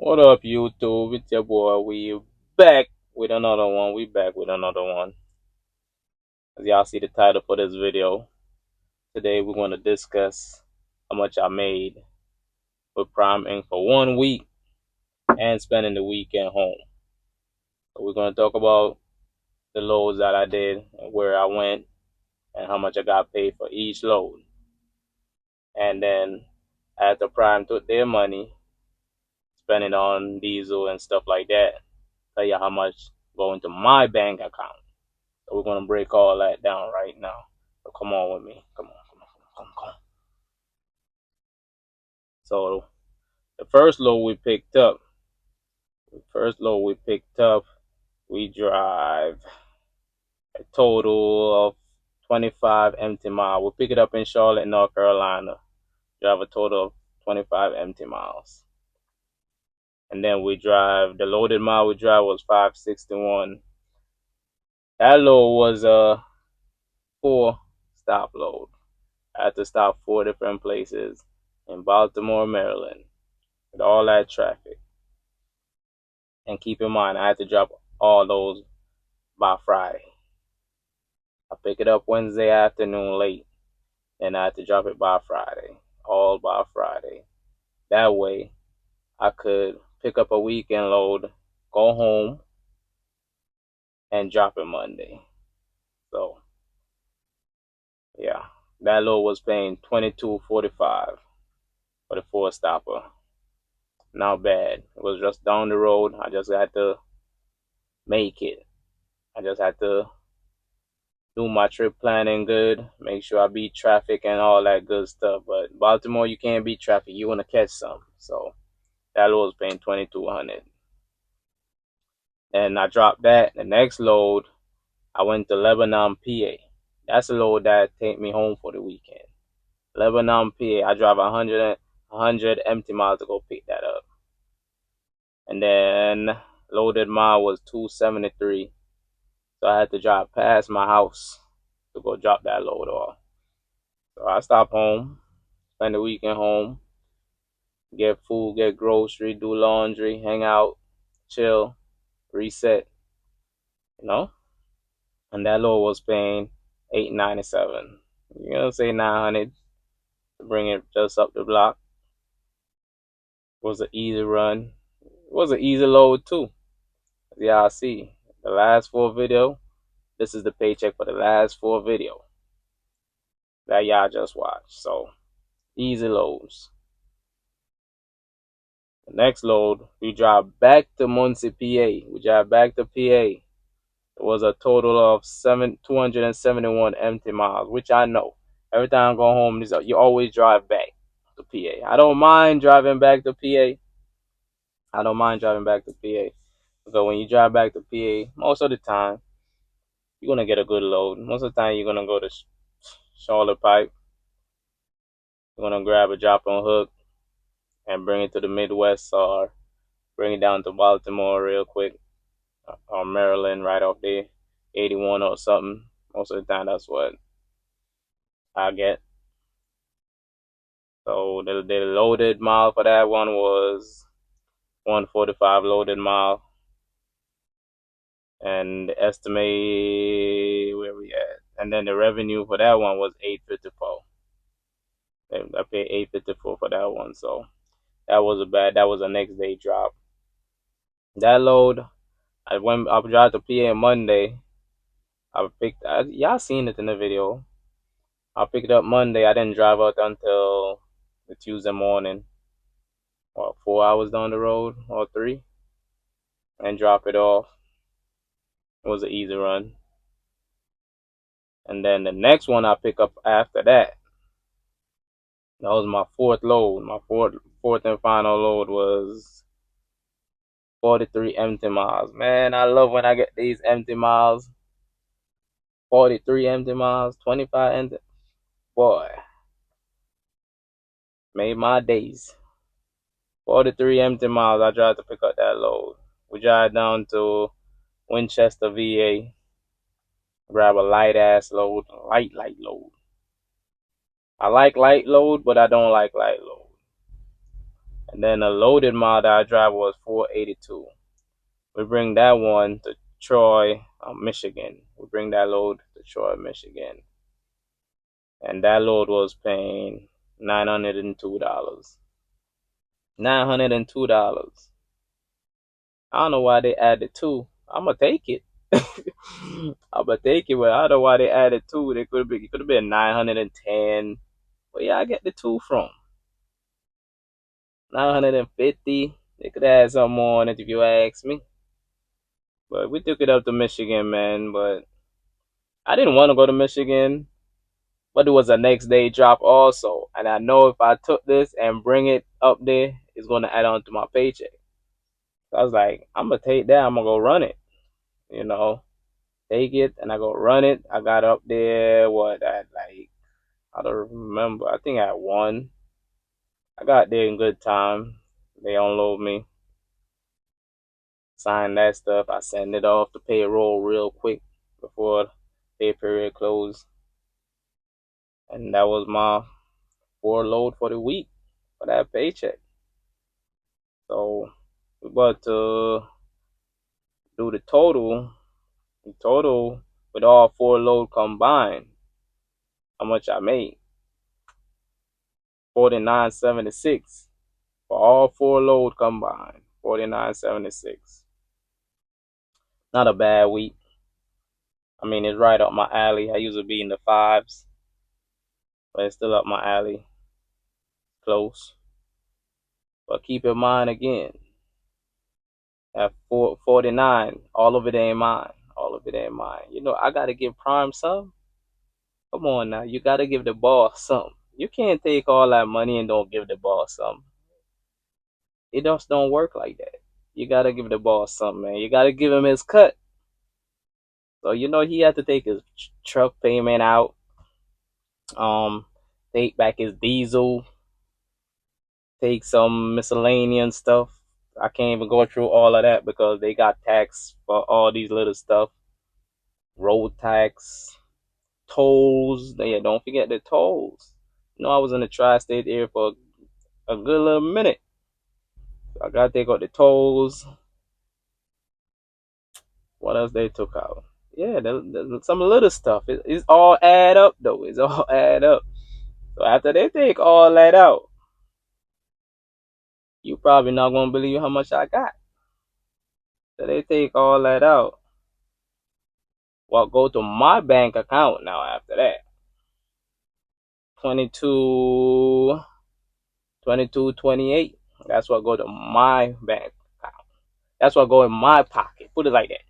What up, YouTube? It's your boy. We back with another one. We back with another one. As y'all see the title for this video, today we're going to discuss how much I made with Prime Inc. for 1 week and spending the weekend home. So we're going to talk about the loads that I did and where I went and how much I got paid for each load. And then after Prime took their money, spending on diesel and stuff like that, tell you how much go into my bank account. So we're gonna break all that down right now. So come on with me. Come on, come on, come on, come on. So the first load we picked up, we drive a total of 25 empty miles. We pick it up in Charlotte, North Carolina. Drive a total of 25 empty miles. And then the loaded mile we drive was 561. That load was a 4-stop load. I had to stop 4 different places in Baltimore, Maryland, with all that traffic. And keep in mind, I had to drop all those by Friday. I pick it up Wednesday afternoon late, and I had to drop it by Friday, all by Friday. That way, I could pick up a weekend load, go home, and drop it Monday. So, yeah, that load was paying $22.45 for the 4-stopper. Not bad. It was just down the road. I just had to make it. I just had to do my trip planning good, make sure I beat traffic and all that good stuff. But Baltimore, you can't beat traffic. You want to catch some. So that load was paying 2,200. And I dropped that. The next load, I went to Lebanon, PA. That's a load that take me home for the weekend. Lebanon, PA. I drive 100 empty miles to go pick that up. And then loaded mile was 273. So I had to drive past my house to go drop that load off. So I stopped home, spend the weekend home, get food, get grocery, do laundry, hang out, chill, reset, you know? And that load was paying $897. You're gonna say 900 to bring it just up the block. It was an easy run. It was an easy load too. As y'all see, the last 4 video, this is the paycheck for the last 4 video that y'all just watched. So easy loads. The next load, we drive back to Muncie, PA. We drive back to PA. It was a total of 271 empty miles, which I know. Every time I go home, you always drive back to PA. I don't mind driving back to PA. I don't mind driving back to PA. Because when you drive back to PA, most of the time, you're going to get a good load. Most of the time, you're going to go to Charlotte Pipe. You're going to grab a drop on hook and bring it to the Midwest or bring it down to Baltimore real quick. Or Maryland right off there, 81 or something. Most of the time, that's what I get. So the loaded mile for that one was 145 loaded mile, and the estimate where we at, and then the revenue for that one was 854. I paid 854 for that one, so that was a next day drop. That load, I drive to PA Monday. Y'all seen it in the video. I picked it up Monday. I didn't drive out until the Tuesday morning, or 4 hours down the road, or 3, and drop it off. It was an easy run. And then the next one I pick up after that, that was my 4th load. My fourth and final load was 43 empty miles. Man, I love when I get these empty miles. 43 empty miles, 25 empty. Boy, made my days. 43 empty miles, I tried to pick up that load. We drive down to Winchester, VA. Grab a light load. Light load. I like light load, but I don't like light load. And then a loaded mile that I drive was 482. We bring that one to Troy, Michigan. We bring that load to Troy, Michigan. And that load was paying $902. $902. I don't know why they added two. I'ma take it. I'ma take it, but I don't know why they added two. They could have been 910. But yeah, I get the two from 950. They could have had some more on it if you ask me. But we took it up to Michigan, man. But I didn't want to go to Michigan, but it was a next day drop also. And I know if I took this and bring it up there, it's gonna add on to my paycheck. So I was like, I'm gonna take that. I'm gonna go run it. You know, take it and I go run it. I got up there. What at like I don't remember. I think at 1. I got there in good time. They unload me, sign that stuff. I send it off to payroll real quick before pay period closed. And that was my 4 load for the week for that paycheck. So we about to do the total with all 4 load combined. How much I made? 49.76 for all 4 load combined. 49.76. Not a bad week. I mean, it's right up my alley. I usually be in the fives, but it's still up my alley. Close. But keep in mind again, at 49, all of it ain't mine. All of it ain't mine. You know, I gotta give Prime some. Come on now, you gotta give the boss some. You can't take all that money and don't give the boss some. It just don't work like that. You gotta give the boss something, man. You gotta give him his cut. So you know he had to take his truck payment out, um, take back his diesel, take some miscellaneous stuff. I can't even go through all of that because they got tax for all these little stuff, road tax, tolls. Yeah, don't forget the tolls. You know, I was in the tri-state area for a good little minute. So I gotta take out the tolls. What else they took out? Yeah, there's some little stuff. It's all add up though. It's all add up. So after they take all that out, you probably not gonna believe how much I got. So they take all that out. Well, go to my bank account now after that. 22, 28. That's what go to my bank account. That's what go in my pocket. Put it like that.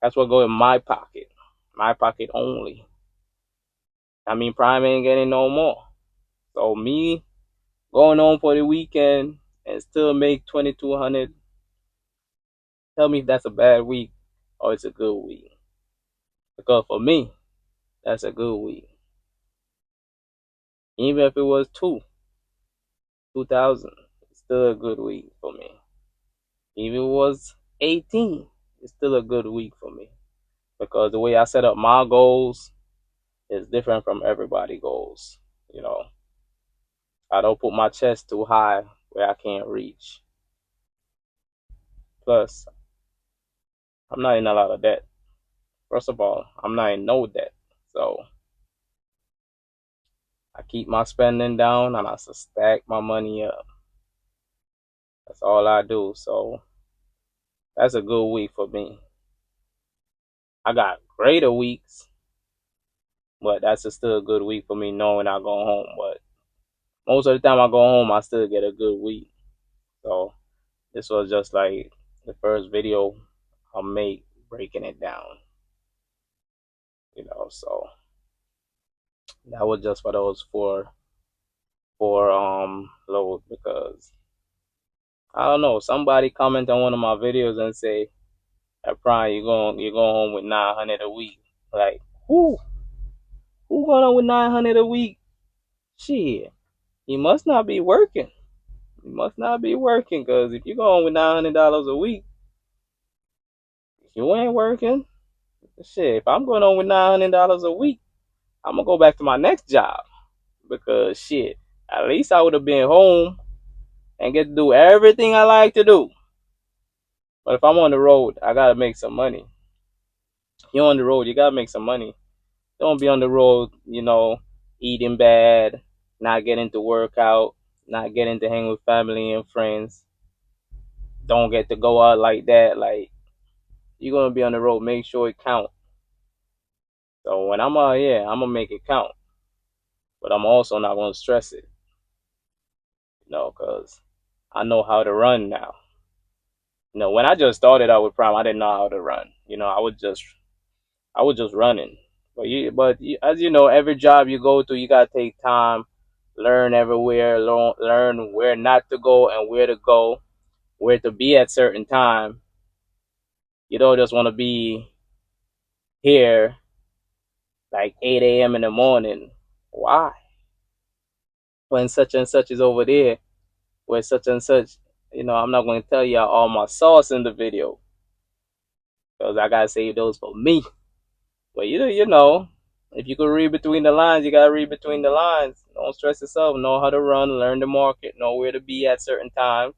That's what go in my pocket. My pocket only. I mean, Prime ain't getting no more. So me going home for the weekend and still make 2,200. Tell me if that's a bad week or it's a good week. Because for me, that's a good week. Even if it was 2,000, it's still a good week for me. Even if it was 18, it's still a good week for me. Because the way I set up my goals is different from everybody's goals. You know, I don't put my chest too high where I can't reach. Plus, I'm not in a lot of debt. First of all, I'm not in no debt. So I keep my spending down and I stack my money up. That's all I do. So that's a good week for me. I got greater weeks, but that's still a good week for me knowing I go home. But most of the time I go home, I still get a good week. So this was just like the first video I'll make breaking it down. You know, so that was just for those four loads because I don't know. Somebody comment on one of my videos and say, "At Prime, you going home with 900 a week." Like who going on with 900 a week? Shit, he must not be working. He must not be working because if you go on with $900 a week, you ain't working. Shit, if I'm going on with $900 a week, I'm gonna go back to my next job because shit, at least I would have been home and get to do everything I like to do. But if I'm on the road, I gotta make some money. You're on the road, you gotta make some money. Don't be on the road, eating bad, not getting to work out, not getting to hang with family and friends. Don't get to go out like that. Like, you're gonna be on the road, make sure it count. So when I'm out here, I'm gonna make it count. But I'm also not gonna stress it, because I know how to run now. When I just started out with Prime, I didn't know how to run. I was just running. But as you know, every job you go to, you gotta take time, learn everywhere, learn where not to go and where to go, where to be at certain time. You don't just want to be here like 8 a.m. in the morning. Why? When such and such is over there, where such and such. I'm not going to tell you all my sauce in the video because I gotta save those for me. But if you could read between the lines, you gotta read between the lines. Don't stress yourself. Know how to run, learn the market, know where to be at certain times.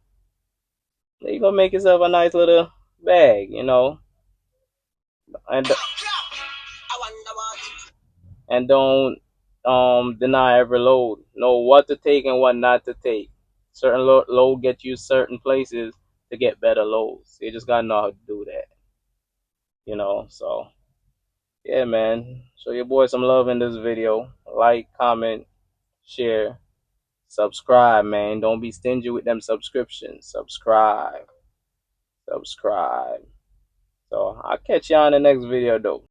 Then you gonna make yourself a nice little bag. And don't deny every load. Know what to take and what not to take. Certain load get you certain places to get better loads. You just gotta know how to do that. So yeah, man. Show your boy some love in this video. Like, comment, share, subscribe, man. Don't be stingy with them subscriptions. Subscribe. So I'll catch you on the next video though.